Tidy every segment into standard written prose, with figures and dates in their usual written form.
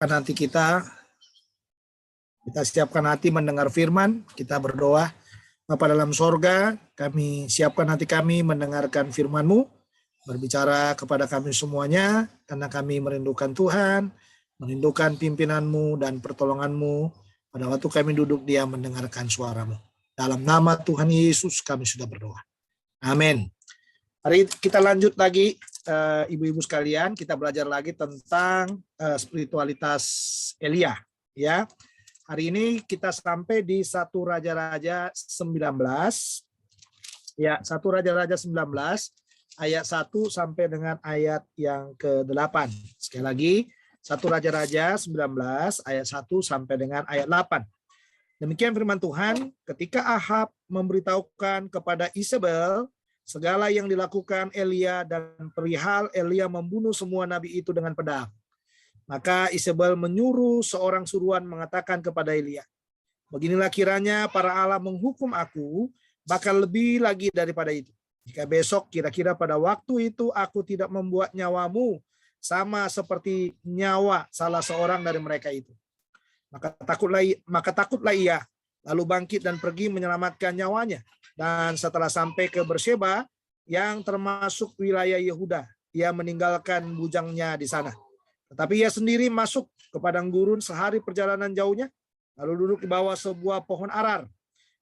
Nanti kita siapkan hati mendengar firman, kita berdoa. Bapa dalam sorga, kami siapkan hati kami mendengarkan firman-Mu, berbicara kepada kami semuanya, karena kami merindukan Tuhan, merindukan pimpinan-Mu dan pertolongan-Mu, pada waktu kami duduk diam mendengarkan suara-Mu. Dalam nama Tuhan Yesus kami sudah berdoa. Amin. Hari kita lanjut lagi, ibu-ibu sekalian, kita belajar lagi tentang spiritualitas Elia. Ya, hari ini kita sampai di 1 Raja-Raja 19. Ya, 1 Raja-Raja 19 ayat 1 sampai dengan ayat yang ke-8. Sekali lagi, 1 Raja-Raja 19 ayat 1 sampai dengan ayat 8. Demikian firman Tuhan, ketika Ahab memberitahukan kepada Isabel segala yang dilakukan Elia dan perihal Elia membunuh semua nabi itu dengan pedang. Maka Isabel menyuruh seorang suruhan mengatakan kepada Elia, beginilah kiranya para Allah menghukum aku, bahkan lebih lagi daripada itu. Jika besok kira-kira pada waktu itu aku tidak membuat nyawamu sama seperti nyawa salah seorang dari mereka itu. Maka takutlah ia, lalu bangkit dan pergi menyelamatkan nyawanya. Dan setelah sampai ke Berseba yang termasuk wilayah Yehuda, ia meninggalkan bujangnya di sana. Tetapi ia sendiri masuk ke padang gurun sehari perjalanan jauhnya, lalu duduk di bawah sebuah pohon arar.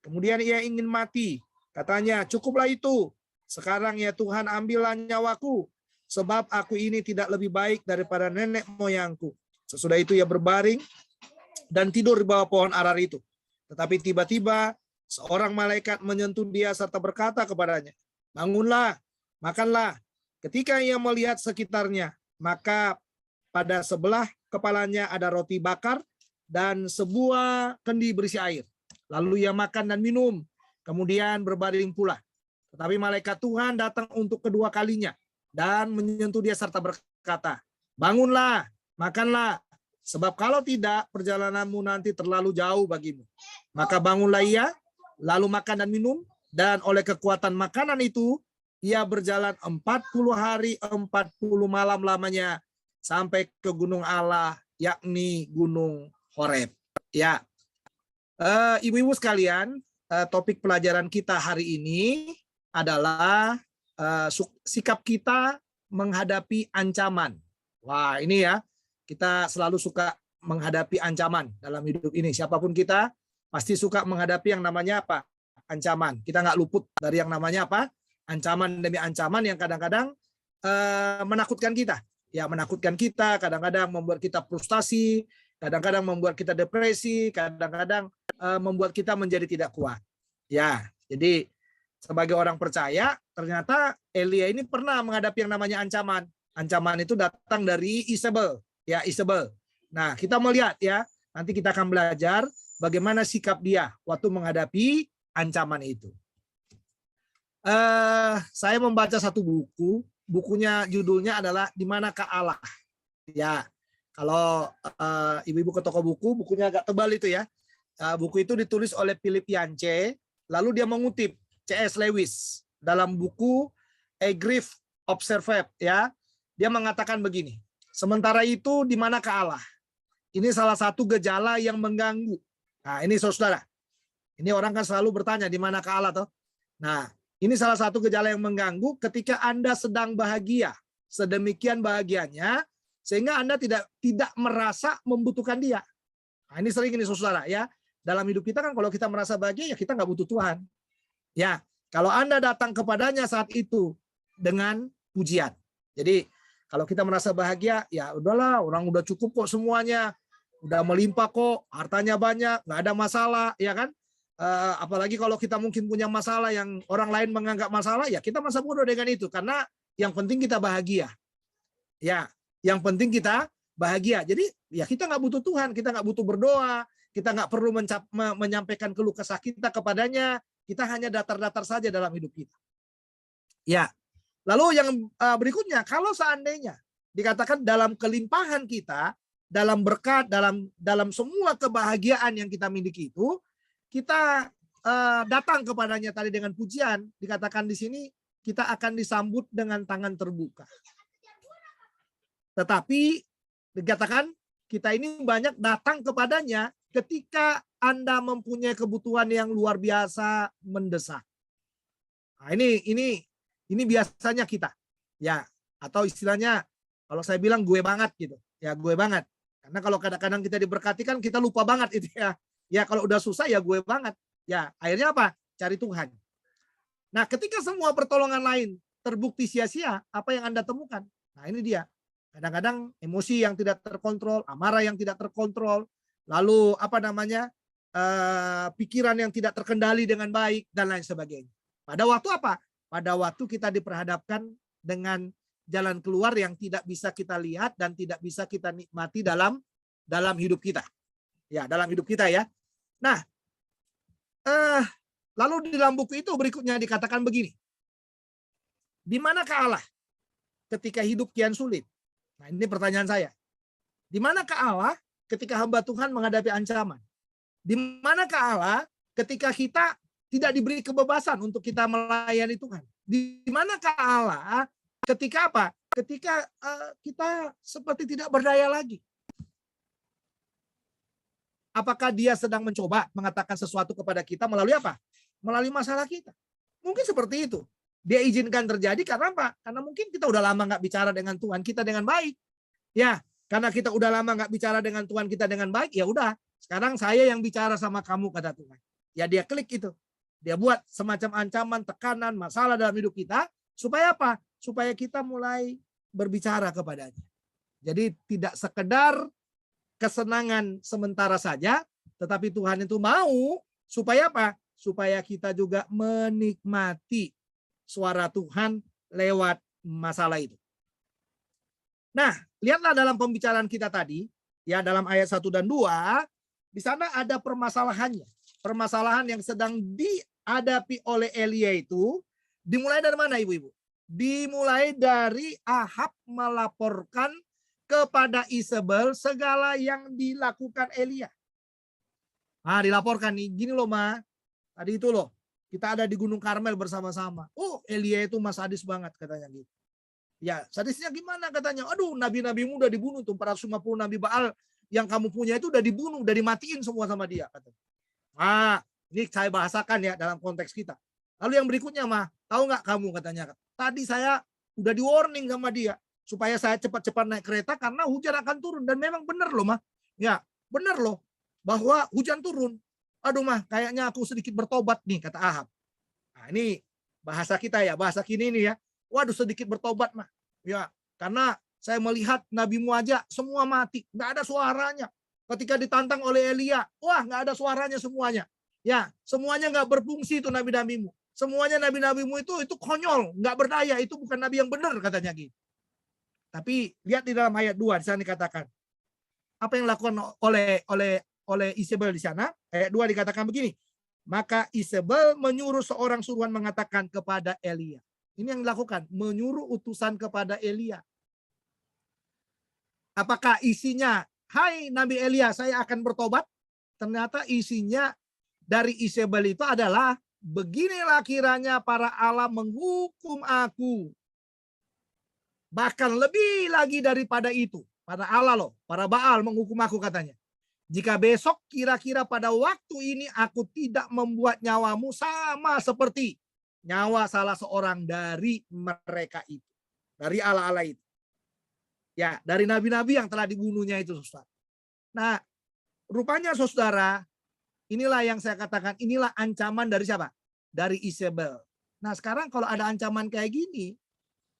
Kemudian ia ingin mati. Katanya, cukuplah itu. Sekarang ya Tuhan, ambillah nyawaku, sebab aku ini tidak lebih baik daripada nenek moyangku. Sesudah itu ia berbaring dan tidur di bawah pohon arar itu. Tetapi tiba-tiba seorang malaikat menyentuh dia serta berkata kepadanya, bangunlah, makanlah. Ketika ia melihat sekitarnya, maka pada sebelah kepalanya ada roti bakar dan sebuah kendi berisi air. Lalu ia makan dan minum, kemudian berbaring pula. Tetapi malaikat Tuhan datang untuk kedua kalinya dan menyentuh dia serta berkata, bangunlah, makanlah. Sebab kalau tidak, perjalananmu nanti terlalu jauh bagimu. Maka bangunlah ia, lalu makan dan minum, dan oleh kekuatan makanan itu, ia berjalan 40 hari, 40 malam lamanya, sampai ke gunung Allah, yakni gunung Horeb. Ya, ibu-ibu sekalian, topik pelajaran kita hari ini adalah sikap kita menghadapi ancaman. Wah, ini ya. Kita selalu suka menghadapi ancaman dalam hidup ini. Siapapun kita pasti suka menghadapi yang namanya apa? Ancaman. Kita nggak luput dari yang namanya apa? Ancaman demi ancaman yang kadang-kadang menakutkan kita. Ya, menakutkan kita, kadang-kadang membuat kita frustasi, kadang-kadang membuat kita depresi, kadang-kadang membuat kita menjadi tidak kuat. Ya, jadi sebagai orang percaya, ternyata Elia ini pernah menghadapi yang namanya ancaman. Ancaman itu datang dari Isabel. Ya, Isabel. Nah, kita melihat ya, nanti kita akan belajar bagaimana sikap dia waktu menghadapi ancaman itu. Saya membaca satu buku, bukunya judulnya adalah Di Manakah Allah. Ya, kalau ibu-ibu ke toko buku, bukunya agak tebal itu ya. Buku itu ditulis oleh Philip Yancey, lalu dia mengutip C.S. Lewis dalam buku A Grief Observed ya. Dia mengatakan begini. Sementara itu di manakah Allah? Ini salah satu gejala yang mengganggu. Nah, ini saudara. Ini orang kan selalu bertanya di manakah Allah toh? Nah, ini salah satu gejala yang mengganggu ketika Anda sedang bahagia, sedemikian bahagianya sehingga Anda tidak merasa membutuhkan Dia. Nah, ini sering ini saudara ya. Dalam hidup kita kan kalau kita merasa bahagia ya kita nggak butuh Tuhan. Ya, kalau Anda datang kepadanya saat itu dengan pujian. Jadi kalau kita merasa bahagia, ya udahlah, orang udah cukup kok semuanya, udah melimpah kok, hartanya banyak, nggak ada masalah, ya kan? Apalagi kalau kita mungkin punya masalah yang orang lain menganggap masalah, ya kita masa bodoh dengan itu, karena yang penting kita bahagia. Ya, yang penting kita bahagia. Jadi ya kita nggak butuh Tuhan, kita nggak butuh berdoa, kita nggak perlu menyampaikan keluh kesah kita kepadanya, kita hanya datar-datar saja dalam hidup kita. Ya. Lalu yang berikutnya, kalau seandainya dikatakan dalam kelimpahan kita, dalam berkat, dalam semua kebahagiaan yang kita miliki itu, kita datang kepadanya tadi dengan pujian, dikatakan di sini kita akan disambut dengan tangan terbuka. Tetapi dikatakan kita ini banyak datang kepadanya ketika Anda mempunyai kebutuhan yang luar biasa mendesak. Nah, ini biasanya kita. Ya, atau istilahnya kalau saya bilang gue banget gitu. Ya, gue banget. Karena kalau kadang-kadang kita diberkati kan kita lupa banget itu ya. Ya, kalau udah susah ya gue banget. Ya, akhirnya apa? Cari Tuhan. Nah, ketika semua pertolongan lain terbukti sia-sia, apa yang Anda temukan? Nah, ini dia. Kadang-kadang emosi yang tidak terkontrol, amarah yang tidak terkontrol, lalu pikiran yang tidak terkendali dengan baik dan lain sebagainya. Pada waktu apa? Pada waktu kita diperhadapkan dengan jalan keluar yang tidak bisa kita lihat dan tidak bisa kita nikmati dalam hidup kita. Ya, dalam hidup kita ya. Nah, lalu di dalam buku itu berikutnya dikatakan begini. Di manakah Allah ketika hidup kian sulit? Nah, ini pertanyaan saya. Di manakah Allah ketika hamba Tuhan menghadapi ancaman? Di manakah Allah ketika kita tidak diberi kebebasan untuk kita melayani Tuhan? Di manakah Allah ketika apa? Ketika kita seperti tidak berdaya lagi. Apakah dia sedang mencoba mengatakan sesuatu kepada kita melalui apa? Melalui masalah kita. Mungkin seperti itu. Dia izinkan terjadi karena apa? Karena mungkin kita udah lama nggak bicara dengan Tuhan kita dengan baik. Ya, karena kita udah lama nggak bicara dengan Tuhan kita dengan baik, ya udah. Sekarang saya yang bicara sama kamu, kata Tuhan. Ya dia klik itu. Dia buat semacam ancaman, tekanan, masalah dalam hidup kita. Supaya apa? Supaya kita mulai berbicara kepadanya. Jadi tidak sekedar kesenangan sementara saja, tetapi Tuhan itu mau supaya apa? Supaya kita juga menikmati suara Tuhan lewat masalah itu. Nah, lihatlah dalam pembicaraan kita tadi, ya dalam ayat 1 dan 2, di sana ada permasalahannya. Permasalahan yang sedang dihadapi oleh Elia itu dimulai dari mana, Ibu-ibu? Dimulai dari Ahab melaporkan kepada Isabel segala yang dilakukan Elia. Nah, dilaporkan nih, gini loh Ma, tadi itu loh, kita ada di Gunung Karmel bersama-sama. Oh, Elia itu mas sadis banget katanya gitu. Ya, sadisnya gimana katanya? Aduh, nabi-nabimu udah dibunuh tuh, 450 nabi Baal yang kamu punya itu udah dibunuh, udah dimatiin semua sama dia katanya. Nah, ini saya bahasakan ya dalam konteks kita. Lalu yang berikutnya mah, tahu nggak kamu katanya? Tadi saya udah di warning sama dia supaya saya cepat-cepat naik kereta karena hujan akan turun, dan memang benar loh mah. Ya, benar loh bahwa hujan turun. Aduh mah, kayaknya aku sedikit bertobat nih, kata Ahab. Nah, ini bahasa kita ya, bahasa kini ini ya. Waduh, sedikit bertobat mah. Ya, karena saya melihat nabimu aja semua mati, nggak ada suaranya. Ketika ditantang oleh Elia, wah nggak ada suaranya semuanya. Ya, semuanya nggak berfungsi itu nabi-nabimu. Semuanya nabi-nabimu itu konyol, nggak berdaya, itu bukan nabi yang benar katanya gitu. Tapi lihat di dalam ayat 2 di sana dikatakan apa yang dilakukan oleh Isabel di sana. Ayat 2 dikatakan begini. Maka Isabel menyuruh seorang suruhan mengatakan kepada Elia. Ini yang dilakukan, menyuruh utusan kepada Elia. Apakah isinya, hai Nabi Elia, saya akan bertobat? Ternyata isinya dari Isabel itu adalah, beginilah kiranya para Allah menghukum aku. Bahkan lebih lagi daripada itu. Para Allah loh, para Baal menghukum aku katanya. Jika besok kira-kira pada waktu ini aku tidak membuat nyawamu sama seperti nyawa salah seorang dari mereka itu. Dari Allah-Allah itu. Ya, dari nabi-nabi yang telah dibunuhnya itu, saudara. Nah, rupanya saudara, inilah yang saya katakan, inilah ancaman dari siapa? Dari Isabel. Nah, sekarang kalau ada ancaman kayak gini,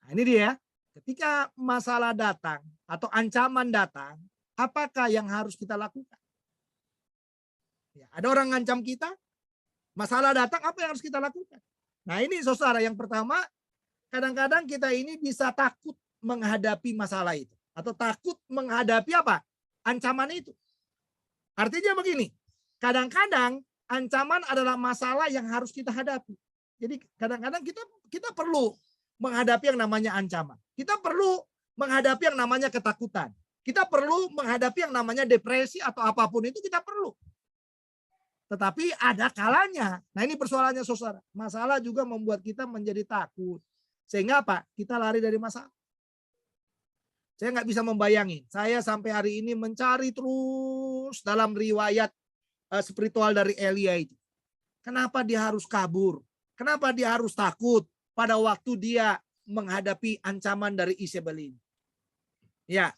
nah ini dia, ketika masalah datang atau ancaman datang, apakah yang harus kita lakukan? Ya, ada orang ngancam kita, masalah datang, apa yang harus kita lakukan? Nah ini saudara, yang pertama, kadang-kadang kita ini bisa takut menghadapi masalah itu. Atau takut menghadapi apa? Ancaman itu. Artinya begini, kadang-kadang ancaman adalah masalah yang harus kita hadapi. Jadi kadang-kadang kita perlu menghadapi yang namanya ancaman. Kita perlu menghadapi yang namanya ketakutan. Kita perlu menghadapi yang namanya depresi atau apapun itu, kita perlu. Tetapi ada kalanya. Nah ini persoalannya saudara. Masalah juga membuat kita menjadi takut. Sehingga apa? Kita lari dari masalah. Saya nggak bisa membayangin. Saya sampai hari ini mencari terus dalam riwayat spiritual dari Elia itu. Kenapa dia harus kabur? Kenapa dia harus takut pada waktu dia menghadapi ancaman dari Isabel ini? Ya,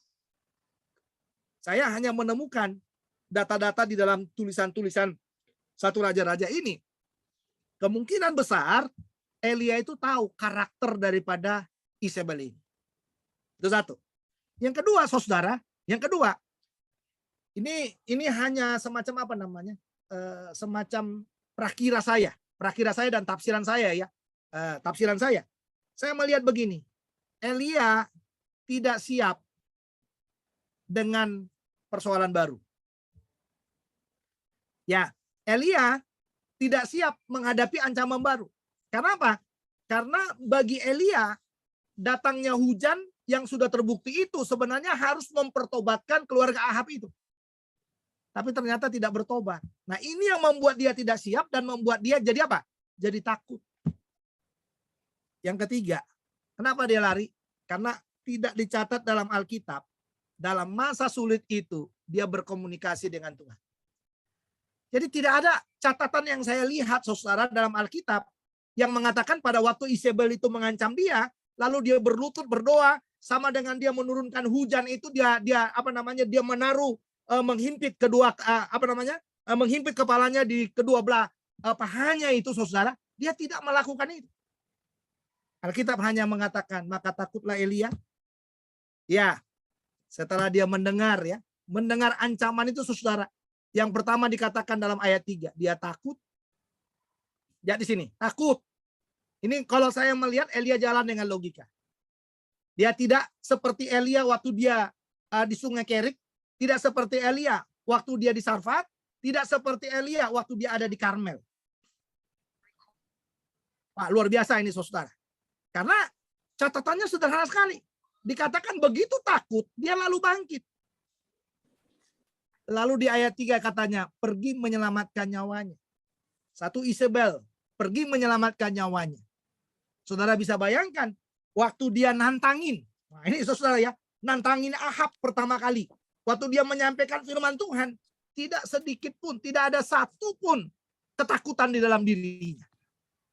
saya hanya menemukan data-data di dalam tulisan-tulisan satu raja-raja ini. Kemungkinan besar Elia itu tahu karakter daripada Isabel ini. Itu satu. Yang kedua, saudara, ini hanya semacam apa namanya? Semacam prakira saya dan tafsiran saya ya. Tafsiran saya. Saya melihat begini. Elia tidak siap dengan persoalan baru. Ya, Elia tidak siap menghadapi ancaman baru. Karena apa? Karena bagi Elia datangnya hujan yang sudah terbukti itu sebenarnya harus mempertobatkan keluarga Ahab itu. Tapi ternyata tidak bertobat. Nah, ini yang membuat dia tidak siap dan membuat dia jadi apa? Jadi takut. Yang ketiga, kenapa dia lari? Karena tidak dicatat dalam Alkitab, dalam masa sulit itu dia berkomunikasi dengan Tuhan. Jadi tidak ada catatan yang saya lihat, saudara, dalam Alkitab yang mengatakan pada waktu Isabel itu mengancam dia, lalu dia berlutut berdoa, sama dengan dia menurunkan hujan itu dia menaruh menghimpit menghimpit kepalanya di kedua belah pahanya itu, saudara. Dia tidak melakukan itu. Alkitab hanya mengatakan, maka takutlah Elia. Ya, setelah dia mendengar ancaman itu, saudara. Yang pertama dikatakan dalam ayat 3, dia takut. Ya, di sini, takut. Ini kalau saya melihat Elia jalan dengan logika. Dia tidak seperti Elia waktu dia di Sungai Kerit, tidak seperti Elia waktu dia di Sarfat, tidak seperti Elia waktu dia ada di Karmel. Wah, luar biasa ini, saudara. Karena catatannya sederhana sekali. Dikatakan begitu takut, dia lalu bangkit. Lalu di ayat 3 katanya, pergi menyelamatkan nyawanya. Satu Isabel, pergi menyelamatkan nyawanya. Saudara bisa bayangkan, waktu dia nantangin. Nah, ini saudara ya, nantangin Ahab pertama kali. Waktu dia menyampaikan firman Tuhan, tidak sedikit pun, tidak ada satu pun ketakutan di dalam dirinya.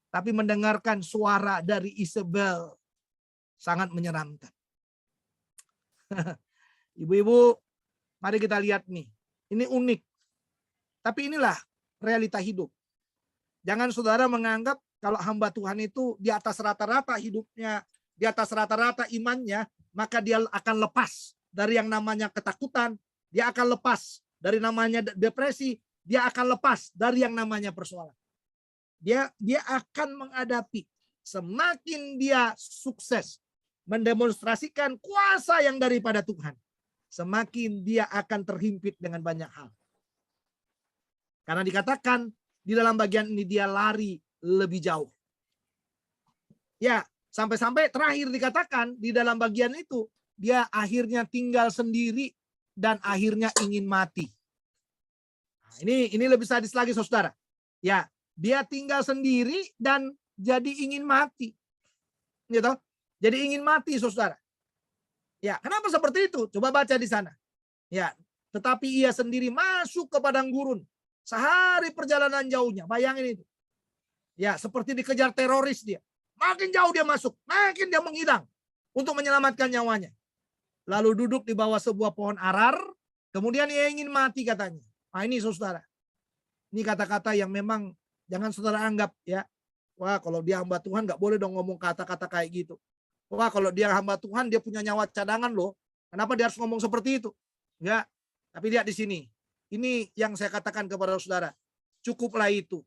Tapi mendengarkan suara dari Isabel sangat menyeramkan. Ibu-ibu, mari kita lihat nih. Ini unik. Tapi inilah realita hidup. Jangan saudara menganggap kalau hamba Tuhan itu di atas rata-rata hidupnya, di atas rata-rata imannya, maka dia akan lepas dari yang namanya ketakutan, dia akan lepas dari namanya depresi, dia akan lepas dari yang namanya persoalan. Dia akan menghadapi, semakin dia sukses mendemonstrasikan kuasa yang daripada Tuhan, semakin dia akan terhimpit dengan banyak hal. Karena dikatakan di dalam bagian ini dia lari lebih jauh. Ya, sampai-sampai terakhir dikatakan di dalam bagian itu dia akhirnya tinggal sendiri dan akhirnya ingin mati. Nah, ini lebih sadis lagi, saudara. Ya, dia tinggal sendiri dan jadi ingin mati. Gitu. Jadi ingin mati, saudara. Ya, kenapa seperti itu? Coba baca di sana. Ya, tetapi ia sendiri masuk ke padang gurun. Sehari perjalanan jauhnya. Bayangin itu. Ya, seperti dikejar teroris dia. Makin jauh dia masuk, makin dia menghilang untuk menyelamatkan nyawanya. Lalu duduk di bawah sebuah pohon arar, kemudian ia ingin mati katanya. Nah, ini saudara. Ini kata-kata yang memang jangan saudara anggap ya. Wah, kalau dia hamba Tuhan nggak boleh dong ngomong kata-kata kayak gitu. Wah, kalau dia hamba Tuhan dia punya nyawa cadangan loh. Kenapa dia harus ngomong seperti itu? Enggak. Tapi lihat di sini. Ini yang saya katakan kepada saudara. Cukuplah itu.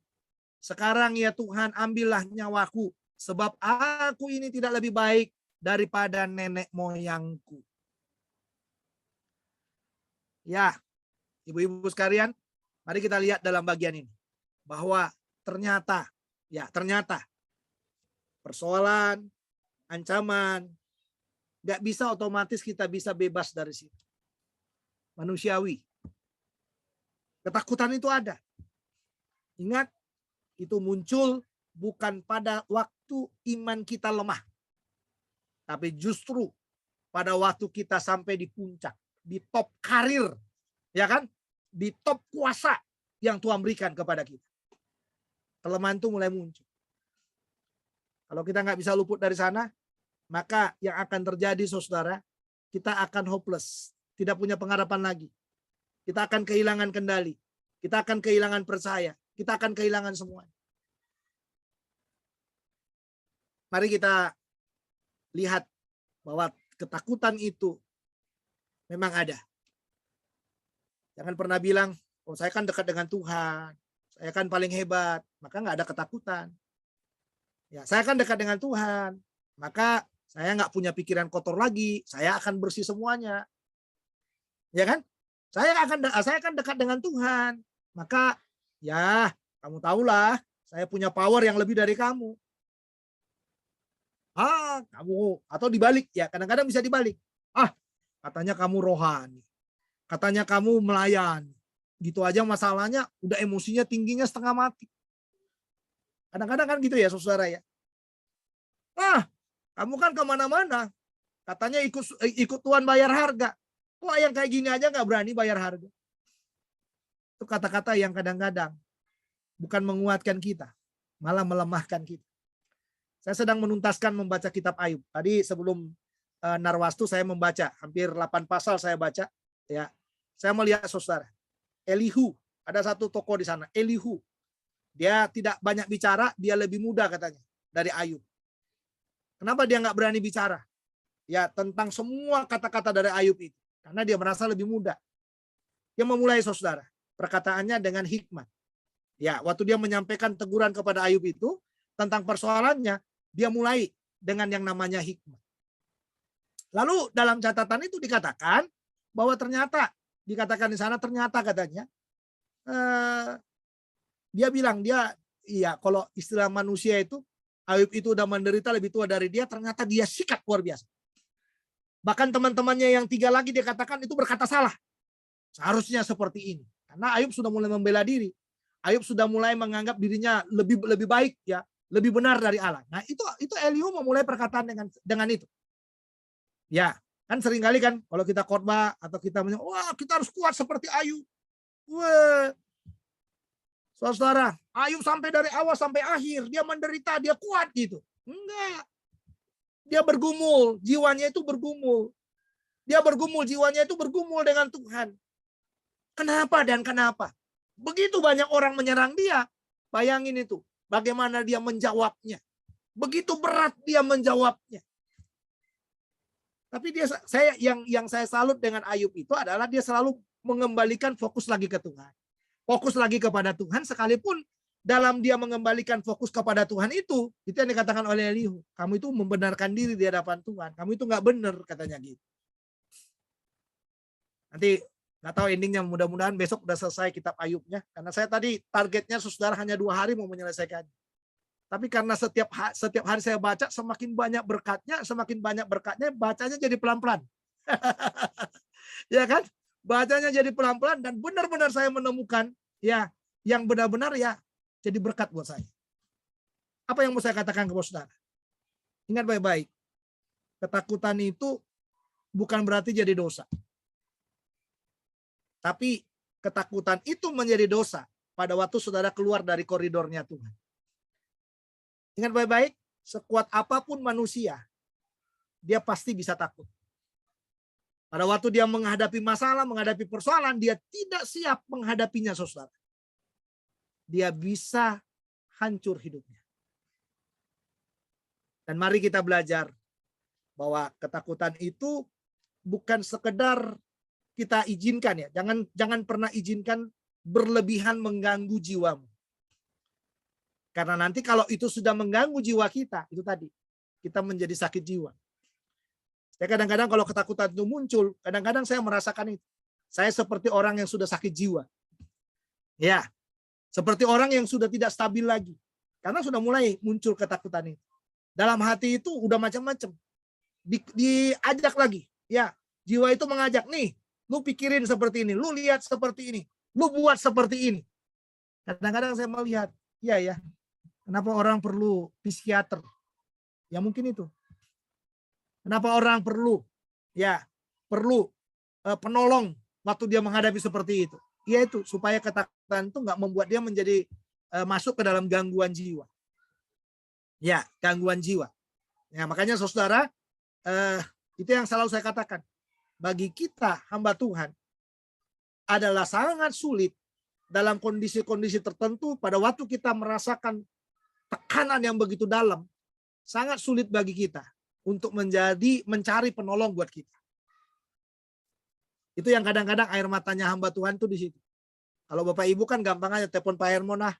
Sekarang ya Tuhan, ambillah nyawaku. Sebab aku ini tidak lebih baik daripada nenek moyangku. Ya, ibu-ibu sekalian, mari kita lihat dalam bagian ini. Bahwa ternyata persoalan, ancaman, nggak bisa otomatis kita bisa bebas dari situ. Manusiawi. Ketakutan itu ada. Ingat, itu muncul bukan pada waktu iman kita lemah. Tapi justru pada waktu kita sampai di puncak, di top karir, ya kan? Di top kuasa yang Tuhan berikan kepada kita. Kelemahan itu mulai muncul. Kalau kita nggak bisa luput dari sana, maka yang akan terjadi, saudara, kita akan hopeless, tidak punya pengharapan lagi. Kita akan kehilangan kendali, kita akan kehilangan percaya, kita akan kehilangan semua. Mari kita lihat bahwa ketakutan itu memang ada. Jangan pernah bilang, oh saya kan dekat dengan Tuhan, saya kan paling hebat, maka nggak ada ketakutan. Ya, saya kan dekat dengan Tuhan, maka saya nggak punya pikiran kotor lagi, saya akan bersih semuanya. Ya kan? Saya kan dekat dengan Tuhan, maka ya kamu tahulah, saya punya power yang lebih dari kamu. Kamu, atau dibalik ya, kadang-kadang bisa dibalik. Katanya kamu rohani, katanya kamu melayani, gitu aja masalahnya, udah emosinya tingginya setengah mati. Kadang-kadang kan gitu ya, saudara ya. Kamu kan kemana-mana, katanya ikut Tuhan bayar harga. Kok yang kayak gini aja nggak berani bayar harga? Itu kata-kata yang kadang-kadang bukan menguatkan kita, malah melemahkan kita. Saya sedang menuntaskan membaca kitab Ayub. Tadi sebelum Narwastu saya membaca, hampir 8 pasal saya baca. Ya, saya melihat saudara, Elihu, ada satu tokoh di sana, Elihu. Dia tidak banyak bicara, dia lebih muda katanya dari Ayub. Kenapa dia nggak berani bicara? Ya, tentang semua kata-kata dari Ayub itu. Karena dia merasa lebih muda. Dia memulai saudara, perkataannya dengan hikmat. Ya, waktu dia menyampaikan teguran kepada Ayub itu, tentang persoalannya, dia mulai dengan yang namanya hikmat. Lalu dalam catatan itu dikatakan bahwa ternyata, dikatakan di sana ternyata katanya, dia bilang kalau istilah manusia itu, Ayub itu udah menderita lebih tua dari dia, ternyata dia sikat luar biasa. Bahkan teman-temannya yang 3 lagi dia katakan itu berkata salah. Seharusnya seperti ini. Karena Ayub sudah mulai membela diri. Ayub sudah mulai menganggap dirinya lebih baik ya, lebih benar dari Allah. Nah, itu Elihu memulai perkataan dengan itu. Ya, kan seringkali kan kalau kita khotbah atau kita kita harus kuat seperti Ayub. Saudara, Ayub sampai dari awal sampai akhir dia menderita, dia kuat gitu. Enggak. Dia bergumul, jiwanya itu bergumul. Dia bergumul, jiwanya itu bergumul dengan Tuhan. Kenapa dan kenapa? Begitu banyak orang menyerang dia. Bayangin itu, bagaimana dia menjawabnya. Begitu berat dia menjawabnya. Tapi yang saya salut dengan Ayub itu adalah dia selalu mengembalikan fokus lagi ke Tuhan. Fokus lagi kepada Tuhan, sekalipun dalam dia mengembalikan fokus kepada Tuhan itu yang dikatakan oleh Elihu. Kamu itu membenarkan diri di hadapan Tuhan. Kamu itu nggak benar, katanya gitu. Nanti nggak tahu endingnya, mudah-mudahan besok udah selesai kitab Ayubnya. Karena saya tadi targetnya saudara hanya 2 hari mau menyelesaikan. Tapi karena setiap hari saya baca, semakin banyak berkatnya, bacanya jadi pelan-pelan. Ya kan? Bacanya jadi pelan-pelan dan benar-benar saya menemukan ya yang benar-benar ya jadi berkat buat saya. Apa yang mau saya katakan ke saudara? Ingat baik-baik. Ketakutan itu bukan berarti jadi dosa. Tapi ketakutan itu menjadi dosa pada waktu saudara keluar dari koridornya Tuhan. Ingat baik-baik, sekuat apapun manusia, dia pasti bisa takut. Pada waktu dia menghadapi masalah, menghadapi persoalan, dia tidak siap menghadapinya, saudara. Dia bisa hancur hidupnya. Dan mari kita belajar bahwa ketakutan itu bukan sekedar kita izinkan ya. Jangan pernah izinkan berlebihan mengganggu jiwamu. Karena nanti kalau itu sudah mengganggu jiwa kita, itu tadi, kita menjadi sakit jiwa. Saya kadang-kadang kalau ketakutan itu muncul, kadang-kadang saya merasakan itu. Saya seperti orang yang sudah sakit jiwa. Ya, seperti orang yang sudah tidak stabil lagi. Karena sudah mulai muncul ketakutan itu. Dalam hati itu udah macam-macam. Diajak lagi. Ya, jiwa itu mengajak, nih, lu pikirin seperti ini, lu lihat seperti ini, lu buat seperti ini. Kadang-kadang saya melihat, ya, kenapa orang perlu psikiater? Ya mungkin itu. Kenapa orang perlu ya perlu penolong waktu dia menghadapi seperti itu. Yaitu supaya ketakutan itu nggak membuat dia menjadi masuk ke dalam gangguan jiwa. Ya, gangguan jiwa. Ya, makanya saudara, itu yang selalu saya katakan. Bagi kita hamba Tuhan adalah sangat sulit dalam kondisi-kondisi tertentu pada waktu kita merasakan tekanan yang begitu dalam, sangat sulit bagi kita untuk mencari penolong buat kita. Itu yang kadang-kadang air matanya hamba Tuhan tuh di situ. Kalau Bapak Ibu kan gampang aja telepon Pak Hermon,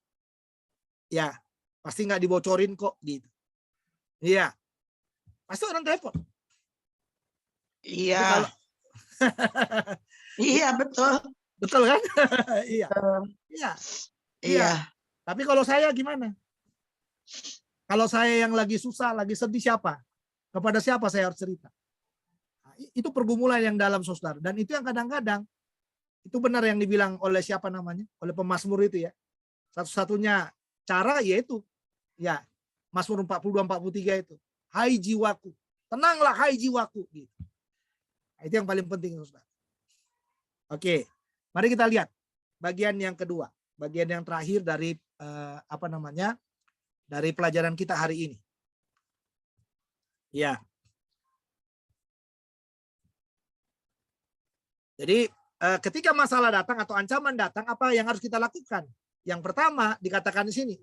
ya pasti nggak dibocorin kok gitu. Iya, pasti orang telepon. Iya. Kalau iya betul. Betul kan? Iya. Iya. Iya. Tapi kalau saya gimana? Kalau saya yang lagi susah, lagi sedih siapa? Kepada siapa saya harus cerita? Nah, itu pergumulan yang dalam saudara. Dan itu yang kadang-kadang, itu benar yang dibilang oleh siapa namanya? Oleh pemazmur itu ya. Satu-satunya cara yaitu, ya Mazmur 42-43 itu. Hai jiwaku, tenanglah hai jiwaku. Gitu. Nah, itu yang paling penting saudara. Oke, mari kita lihat bagian yang kedua. Bagian yang terakhir dari dari pelajaran kita hari ini. Ya. Jadi ketika masalah datang atau ancaman datang, apa yang harus kita lakukan? Yang pertama dikatakan di sini,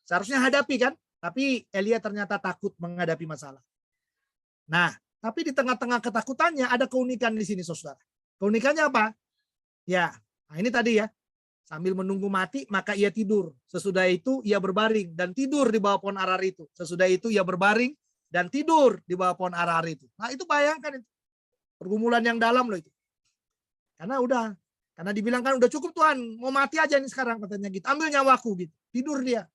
seharusnya hadapi kan? Tapi Elia ternyata takut menghadapi masalah. Nah, tapi di tengah-tengah ketakutannya ada keunikan di sini, saudara. Keunikannya apa? Ya, nah ini tadi ya. Sambil menunggu mati, maka ia tidur. Sesudah itu ia berbaring dan tidur di bawah pohon arar itu. Sesudah itu ia berbaring dan tidur di bawah pohon arar itu. Nah itu bayangkan itu. Pergumulan yang dalam loh itu. Karena dibilang kan udah cukup Tuhan, mau mati aja nih sekarang katanya gitu. Ambil nyawaku gitu. Tidur dia.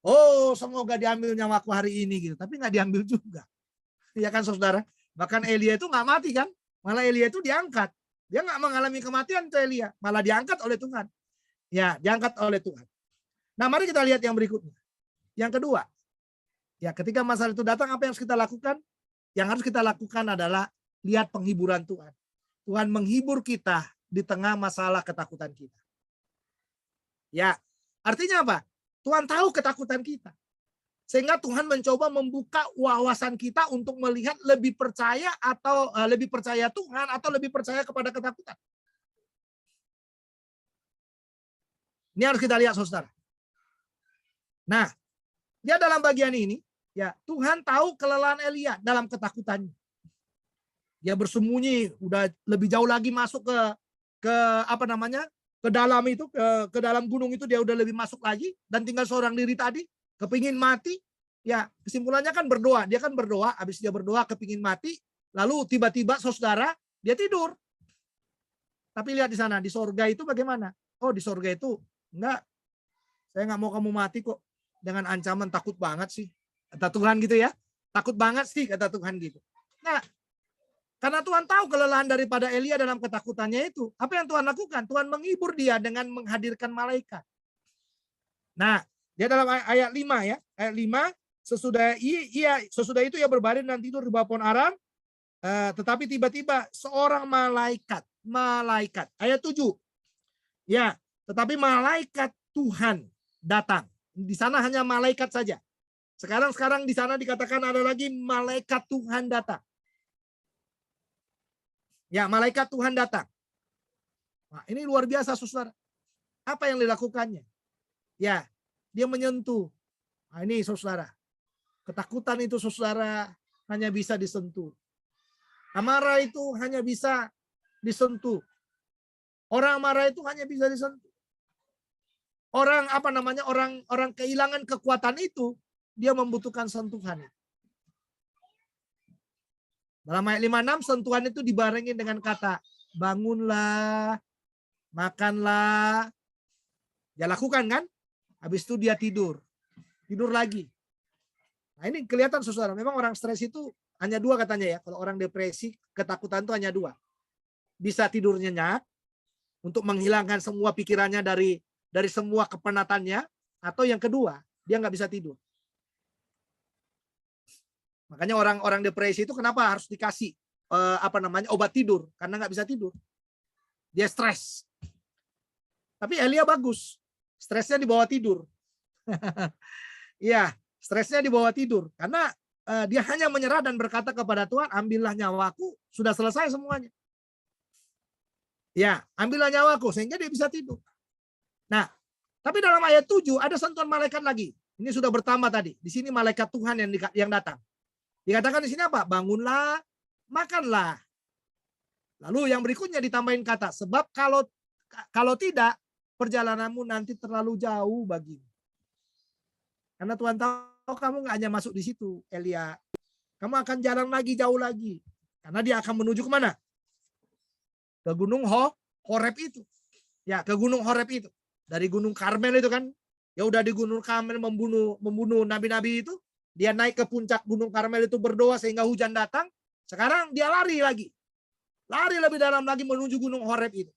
Oh semoga diambil nyawaku hari ini gitu. Tapi nggak diambil juga. Iya kan saudara. Bahkan Elia itu nggak mati kan. Malah Elia itu diangkat. Dia nggak mengalami kematian tuh Elia. Malah diangkat oleh Tuhan. Ya, diangkat oleh Tuhan. Nah, mari kita lihat yang berikutnya. Yang kedua, ya ketika masalah itu datang, apa yang harus kita lakukan? Yang harus kita lakukan adalah lihat penghiburan Tuhan. Tuhan menghibur kita di tengah masalah ketakutan kita. Ya, artinya apa? Tuhan tahu ketakutan kita. Sehingga Tuhan mencoba membuka wawasan kita untuk melihat lebih percaya atau lebih percaya Tuhan atau lebih percaya kepada ketakutan. Ini harus kita lihat saudara. Nah, dia dalam bagian ini, ya Tuhan tahu kelelahan Elia dalam ketakutannya. Dia bersembunyi, udah lebih jauh lagi masuk ke dalam itu, ke dalam gunung itu dia udah lebih masuk lagi dan tinggal seorang diri tadi, kepingin mati. Ya, kesimpulannya kan berdoa. Dia kan berdoa, habis dia berdoa kepingin mati, lalu tiba-tiba saudara dia tidur. Tapi lihat di sana, di sorga itu bagaimana? Oh, di sorga itu enggak, saya nggak mau kamu mati kok. Dengan ancaman takut banget sih. Kata Tuhan gitu ya. Takut banget sih kata Tuhan gitu. Nah, karena Tuhan tahu kelelahan daripada Elia dalam ketakutannya itu. Apa yang Tuhan lakukan? Tuhan menghibur dia dengan menghadirkan malaikat. Nah, dia dalam ayat 5 ya. Ayat 5, sesudah itu ia berbaring dan tidur di bawah pohon aram. Tetapi tiba-tiba seorang malaikat. Ayat 7. Ya, tetapi malaikat Tuhan datang. Di sana hanya malaikat saja. Sekarang di sana dikatakan ada lagi malaikat Tuhan datang. Ya, malaikat Tuhan datang. Nah, ini luar biasa saudara. Apa yang dilakukannya? Ya, dia menyentuh. Nah, ini saudara. Ketakutan itu saudara hanya bisa disentuh. Amarah itu hanya bisa disentuh. Orang marah itu hanya bisa disentuh. Orang orang kehilangan kekuatan itu, dia membutuhkan sentuhan. Dalam ayat 56 sentuhan itu dibarengi dengan kata bangunlah, makanlah. Dia lakukan kan? Habis itu dia tidur lagi. Nah ini kelihatan saudara, memang orang stres itu hanya dua katanya ya. Kalau orang depresi, ketakutan itu hanya dua. Bisa tidur nyenyak untuk menghilangkan semua pikirannya dari semua kepenatannya, atau yang kedua, dia nggak bisa tidur. Makanya orang-orang depresi itu kenapa harus dikasih obat tidur karena nggak bisa tidur. Dia stres. Tapi Elia bagus. Stresnya di bawah tidur. Iya, stresnya di bawah tidur. Karena dia hanya menyerah dan berkata kepada Tuhan, ambillah nyawaku, sudah selesai semuanya. Ya, ambillah nyawaku, sehingga dia bisa tidur. Nah, tapi dalam ayat 7 ada sentuhan malaikat lagi. Ini sudah bertambah tadi. Di sini malaikat Tuhan yang datang. Dikatakan di sini apa? Bangunlah, makanlah. Lalu yang berikutnya ditambahin kata, sebab kalau tidak, perjalananmu nanti terlalu jauh bagimu. Karena Tuhan tahu kamu nggak hanya masuk di situ, Elia. Kamu akan jalan lagi, jauh lagi. Karena dia akan menuju kemana? Ke gunung Horeb itu. Ya, ke gunung Horeb itu. Dari gunung Karmel itu kan. Ya udah di gunung Karmel membunuh nabi-nabi itu. Dia naik ke puncak gunung Karmel itu berdoa sehingga hujan datang. Sekarang dia lari lagi. Lari lebih dalam lagi menuju gunung Horeb itu.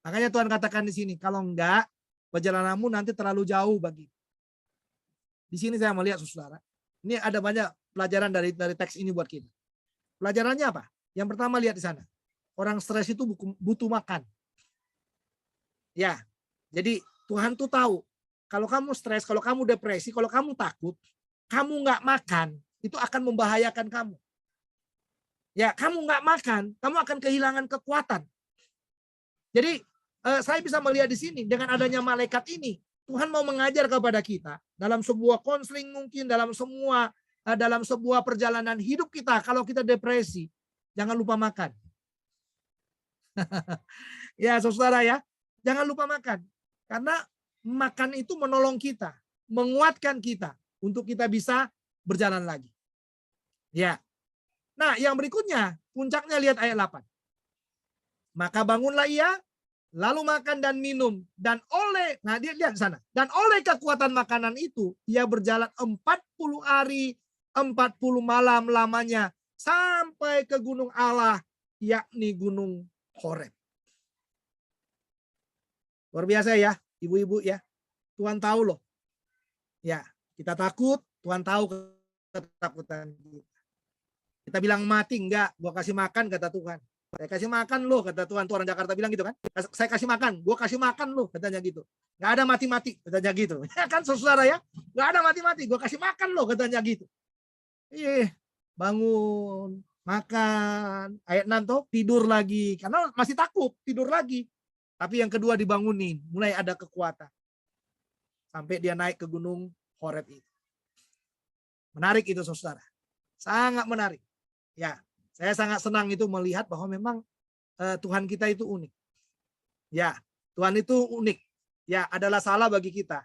Makanya Tuhan katakan di sini, kalau enggak, perjalananmu nanti terlalu jauh bagi. Di sini saya melihat, saudara, ini ada banyak pelajaran dari teks ini buat kita. Pelajarannya apa? Yang pertama lihat di sana. Orang stres itu butuh makan. Ya, jadi Tuhan tuh tahu. Kalau kamu stres, kalau kamu depresi, kalau kamu takut, kamu nggak makan, itu akan membahayakan kamu. Ya, kamu nggak makan, kamu akan kehilangan kekuatan. Jadi saya bisa melihat di sini dengan adanya malaikat ini, Tuhan mau mengajar kepada kita dalam sebuah konseling mungkin dalam sebuah perjalanan hidup kita. Kalau kita depresi, jangan lupa makan. Ya, saudara ya, jangan lupa makan. Karena makan itu menolong kita, menguatkan kita untuk kita bisa berjalan lagi. Ya. Nah, yang berikutnya, puncaknya lihat ayat 8. Maka bangunlah ia, lalu makan dan minum. Dan nah dia lihat di sana. Dan oleh kekuatan makanan itu, ia berjalan 40 hari, 40 malam lamanya, sampai ke gunung Allah, yakni gunung Horeb. Luar biasa ya, ibu-ibu ya. Tuhan tahu loh. Ya, kita takut, Tuhan tahu ketakutan kita. Kita bilang mati, enggak, gua kasih makan, kata Tuhan. Saya kasih makan loh, kata Tuhan. Tuh orang Jakarta bilang gitu kan. Saya kasih makan, gua kasih makan loh, katanya gitu. Enggak ada mati-mati, katanya gitu. Ya kan, saudara ya? Enggak ada mati-mati, gua kasih makan loh, katanya gitu. Bangun, makan. Ayat 6 tuh, tidur lagi. Karena masih takut, tidur lagi. Tapi yang kedua dibangunin, mulai ada kekuatan. Sampai dia naik ke gunung Horeb itu. Menarik itu, saudara. Sangat menarik. Ya, saya sangat senang itu melihat bahwa memang Tuhan kita itu unik. Ya, Tuhan itu unik. Ya, adalah salah bagi kita.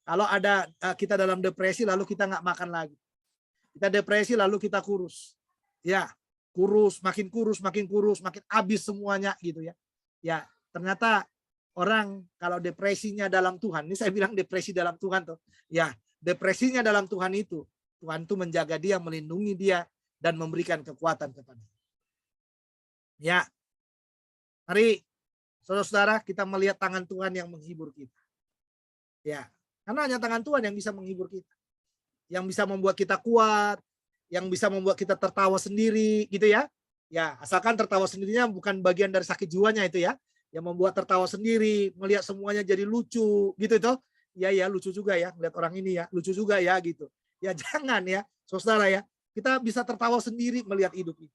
Kalau ada kita dalam depresi lalu kita nggak makan lagi. Kita depresi lalu kita kurus. Ya, kurus, makin habis semuanya gitu ya. Ya, ternyata orang kalau depresinya dalam Tuhan, ini saya bilang depresi dalam Tuhan tuh. Ya, depresinya dalam Tuhan itu, Tuhan tuh menjaga dia, melindungi dia, dan memberikan kekuatan kepada. Ya, mari saudara-saudara kita melihat tangan Tuhan yang menghibur kita. Ya, karena hanya tangan Tuhan yang bisa menghibur kita, yang bisa membuat kita kuat, yang bisa membuat kita tertawa sendiri, gitu ya. Ya, asalkan tertawa sendirinya bukan bagian dari sakit jiwanya itu ya, yang membuat tertawa sendiri, melihat semuanya jadi lucu, gitu itu. Ya, lucu juga ya, melihat orang ini ya, lucu juga ya, gitu. Ya jangan ya, saudara ya. Kita bisa tertawa sendiri melihat hidup ini.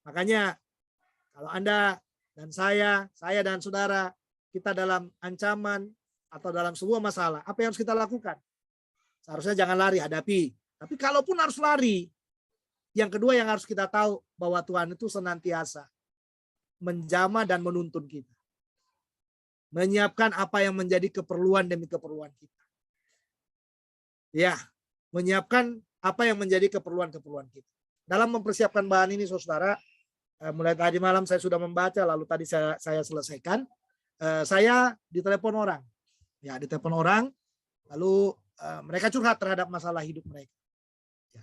Makanya kalau Anda dan saya dan saudara, kita dalam ancaman atau dalam sebuah masalah, apa yang harus kita lakukan? Seharusnya jangan lari, hadapi. Tapi kalaupun harus lari, yang kedua yang harus kita tahu bahwa Tuhan itu senantiasa menjamah dan menuntun kita. Menyiapkan apa yang menjadi keperluan demi keperluan kita. Ya, menyiapkan apa yang menjadi keperluan-keperluan kita. Dalam mempersiapkan bahan ini, saudara, mulai tadi malam saya sudah membaca, lalu tadi saya selesaikan. Saya ditelepon orang. Ya, ditelepon orang, lalu mereka curhat terhadap masalah hidup mereka. Ya,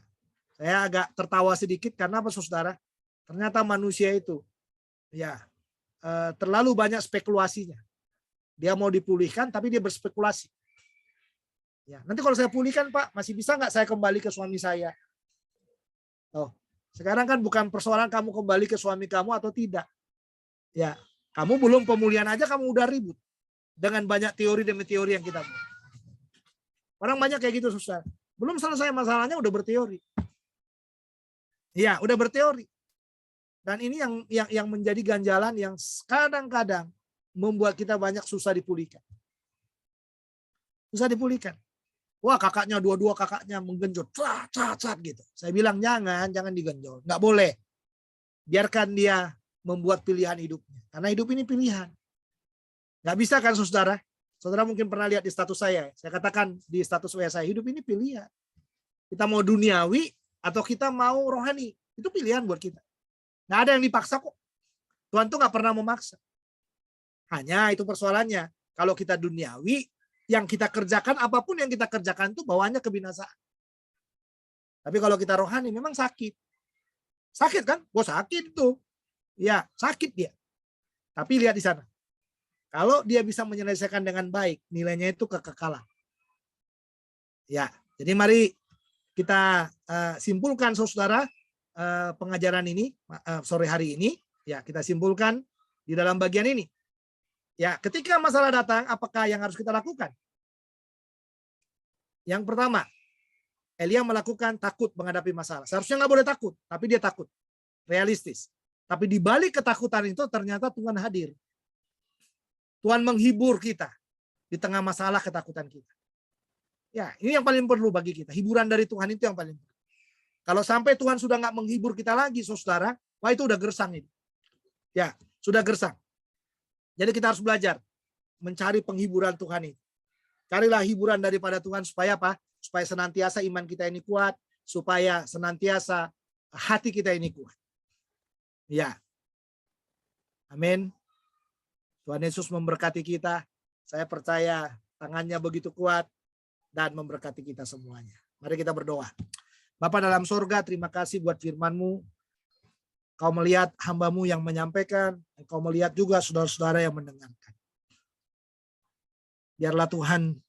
saya agak tertawa sedikit karena apa, saudara? Ternyata manusia itu, ya, terlalu banyak spekulasinya. Dia mau dipulihkan, tapi dia berspekulasi. Ya, nanti kalau saya pulihkan, Pak, masih bisa nggak saya kembali ke suami saya? Oh, Sekarang kan bukan persoalan kamu kembali ke suami kamu atau tidak. Ya, kamu belum pemulihan aja kamu udah ribut dengan banyak teori demi teori yang kita buat. Orang banyak kayak gitu, susah. Belum selesai masalahnya udah berteori. Ya, udah berteori. Dan ini yang menjadi ganjalan yang kadang-kadang membuat kita banyak susah dipulihkan. Susah dipulihkan. Wah, kakaknya dua-dua kakaknya menggenjot, cat gitu. Saya bilang jangan digenjot, nggak boleh. Biarkan dia membuat pilihan hidupnya. Karena hidup ini pilihan. Nggak bisa kan, saudara? Saudara mungkin pernah lihat di status saya. Saya katakan di status saya, hidup ini pilihan. Kita mau duniawi atau kita mau rohani. Itu pilihan buat kita. Nggak ada yang dipaksa kok. Tuhan tuh nggak pernah memaksa. Hanya itu persoalannya. Kalau kita duniawi, yang kita kerjakan, apapun yang kita kerjakan itu bawaannya kebinasaan. Tapi kalau kita rohani memang sakit. Sakit kan? Oh sakit itu. Ya, sakit dia. Tapi lihat di sana. Kalau dia bisa menyelesaikan dengan baik, nilainya itu kekekalan. Ya, jadi mari kita simpulkan saudara pengajaran ini sore hari ini. Ya, kita simpulkan di dalam bagian ini. Ya, ketika masalah datang, apakah yang harus kita lakukan? Yang pertama, Elia melakukan takut menghadapi masalah. Seharusnya nggak boleh takut, tapi dia takut. Realistis. Tapi di balik ketakutan itu ternyata Tuhan hadir. Tuhan menghibur kita di tengah masalah ketakutan kita. Ya, ini yang paling perlu bagi kita. Hiburan dari Tuhan itu yang paling perlu. Kalau sampai Tuhan sudah nggak menghibur kita lagi, saudara, wah itu udah gersang ini. Ya, sudah gersang. Jadi kita harus belajar mencari penghiburan Tuhan ini. Carilah hiburan daripada Tuhan supaya apa? Supaya senantiasa iman kita ini kuat, supaya senantiasa hati kita ini kuat. Ya. Amin. Tuhan Yesus memberkati kita. Saya percaya tangannya begitu kuat dan memberkati kita semuanya. Mari kita berdoa. Bapa dalam sorga, terima kasih buat firman-Mu. Kau melihat hamba-Mu yang menyampaikan, Kau melihat juga saudara-saudara yang mendengarkan. Biarlah Tuhan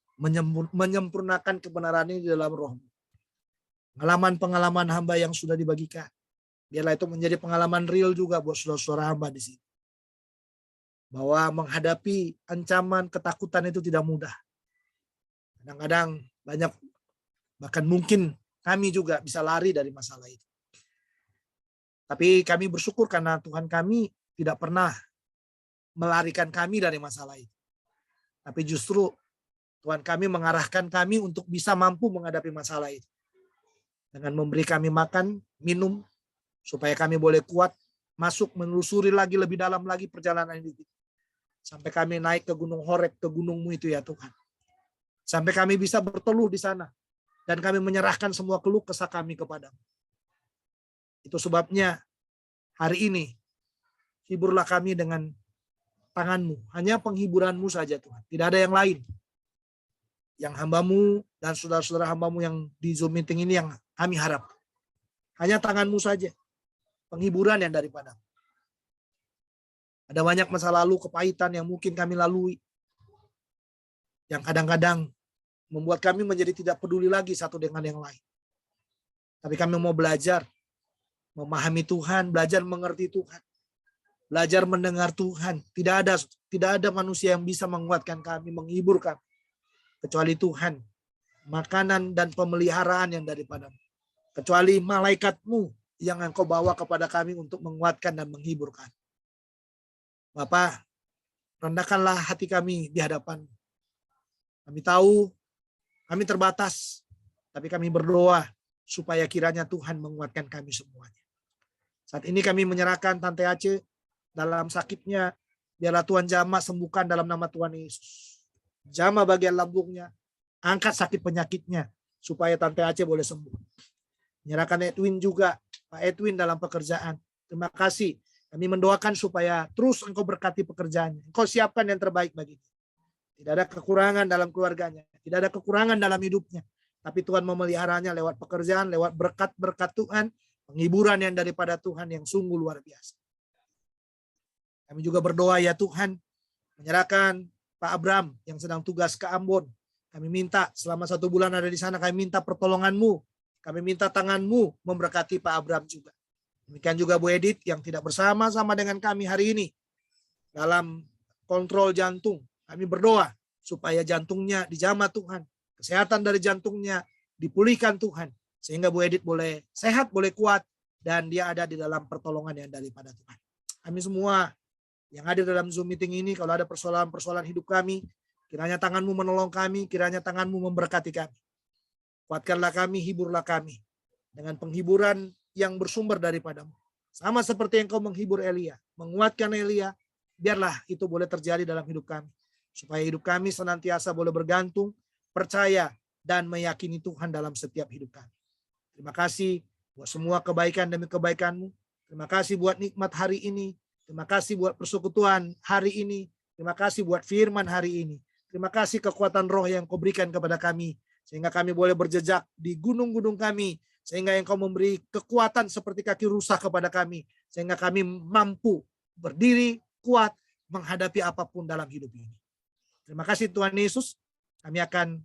menyempurnakan kebenaran ini di dalam Roh-Mu. Pengalaman-pengalaman hamba yang sudah dibagikan. Biarlah itu menjadi pengalaman real juga buat saudara-saudara hamba di sini. Bahwa menghadapi ancaman, ketakutan itu tidak mudah. Kadang-kadang banyak, bahkan mungkin kami juga bisa lari dari masalah itu. Tapi kami bersyukur karena Tuhan kami tidak pernah melarikan kami dari masalah itu. Tapi justru Tuhan kami mengarahkan kami untuk bisa mampu menghadapi masalah itu. Dengan memberi kami makan, minum, supaya kami boleh kuat, masuk menelusuri lagi lebih dalam lagi perjalanan hidup itu. Sampai kami naik ke Gunung Horeb, ke gunung-Mu itu ya Tuhan. Sampai kami bisa berteluh di sana. Dan kami menyerahkan semua keluh kesah kami kepada-Mu. Itu sebabnya hari ini hiburlah kami dengan tangan-Mu. Hanya penghiburan-Mu saja Tuhan. Tidak ada yang lain. Yang hamba-Mu dan saudara-saudara hamba-Mu yang di Zoom meeting ini yang kami harap. Hanya tangan-Mu saja. Penghiburan yang daripada-Mu. Ada banyak masa lalu kepahitan yang mungkin kami lalui. Yang kadang-kadang membuat kami menjadi tidak peduli lagi satu dengan yang lain. Tapi kami mau belajar memahami Tuhan, belajar mengerti Tuhan, belajar mendengar Tuhan. Tidak ada manusia yang bisa menguatkan kami, menghibur kami, kecuali Tuhan. Makanan dan pemeliharaan yang daripada-Mu, kecuali malaikat-Mu yang Engkau bawa kepada kami untuk menguatkan dan menghibur kami. Bapa, rendahkanlah hati kami di hadapan. Kami tahu kami terbatas, tapi kami berdoa supaya kiranya Tuhan menguatkan kami semuanya. Saat ini kami menyerahkan Tante Aceh dalam sakitnya. Biarlah Tuhan jamah sembuhkan dalam nama Tuhan Yesus. Jamah bagian lambungnya. Angkat sakit penyakitnya supaya Tante Aceh boleh sembuh. Menyerahkan Edwin juga. Pak Edwin dalam pekerjaan. Terima kasih. Kami mendoakan supaya terus Engkau berkati pekerjaannya. Engkau siapkan yang terbaik bagi dia. Tidak ada kekurangan dalam keluarganya. Tidak ada kekurangan dalam hidupnya. Tapi Tuhan memeliharanya lewat pekerjaan, lewat berkat-berkat Tuhan. Penghiburan yang daripada Tuhan yang sungguh luar biasa. Kami juga berdoa ya Tuhan. Menyerahkan Pak Abram yang sedang tugas ke Ambon. Kami minta selama 1 bulan ada di sana. Kami minta pertolongan-Mu. Kami minta tangan-Mu memberkati Pak Abram juga. Demikian juga Bu Edith yang tidak bersama-sama dengan kami hari ini dalam kontrol jantung. Kami berdoa supaya jantungnya dijamah Tuhan, kesehatan dari jantungnya dipulihkan Tuhan, sehingga Bu Edith boleh sehat, boleh kuat, dan dia ada di dalam pertolongan yang daripada Tuhan. Kami semua yang hadir dalam Zoom meeting ini, kalau ada persoalan-persoalan hidup kami, kiranya tangan-Mu menolong kami, kiranya tangan-Mu memberkati kami. Kuatkanlah kami, hiburlah kami dengan penghiburan yang bersumber daripada-Mu. Sama seperti yang Kau menghibur Elia, menguatkan Elia, biarlah itu boleh terjadi dalam hidup kami. Supaya hidup kami senantiasa boleh bergantung, percaya, dan meyakini Tuhan dalam setiap hidup kami. Terima kasih buat semua kebaikan demi kebaikan-Mu. Terima kasih buat nikmat hari ini. Terima kasih buat persekutuan hari ini. Terima kasih buat firman hari ini. Terima kasih kekuatan roh yang Kau berikan kepada kami, sehingga kami boleh berjejak di gunung-gunung kami, sehingga Engkau memberi kekuatan seperti kaki rusa kepada kami, sehingga kami mampu berdiri kuat menghadapi apapun dalam hidup ini. Terima kasih Tuhan Yesus. Kami akan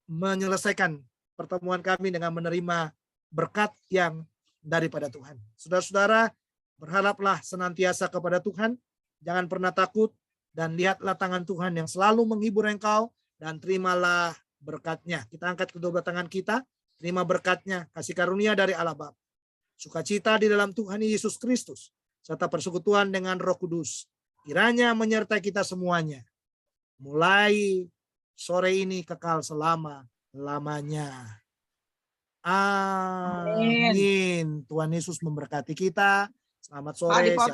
menyelesaikan pertemuan kami dengan menerima berkat yang daripada Tuhan. Saudara-saudara, berharaplah senantiasa kepada Tuhan, jangan pernah takut, dan lihatlah tangan Tuhan yang selalu menghibur engkau, dan terimalah berkat-Nya. Kita angkat kedua belah tangan kita, terima berkat-Nya, kasih karunia dari Allah Bapa, sukacita di dalam Tuhan Yesus Kristus, serta persekutuan dengan Roh Kudus, kiranya menyertai kita semuanya, mulai sore ini kekal selama-lamanya. Amin. Tuhan Yesus memberkati kita. Selamat sore. Shalom.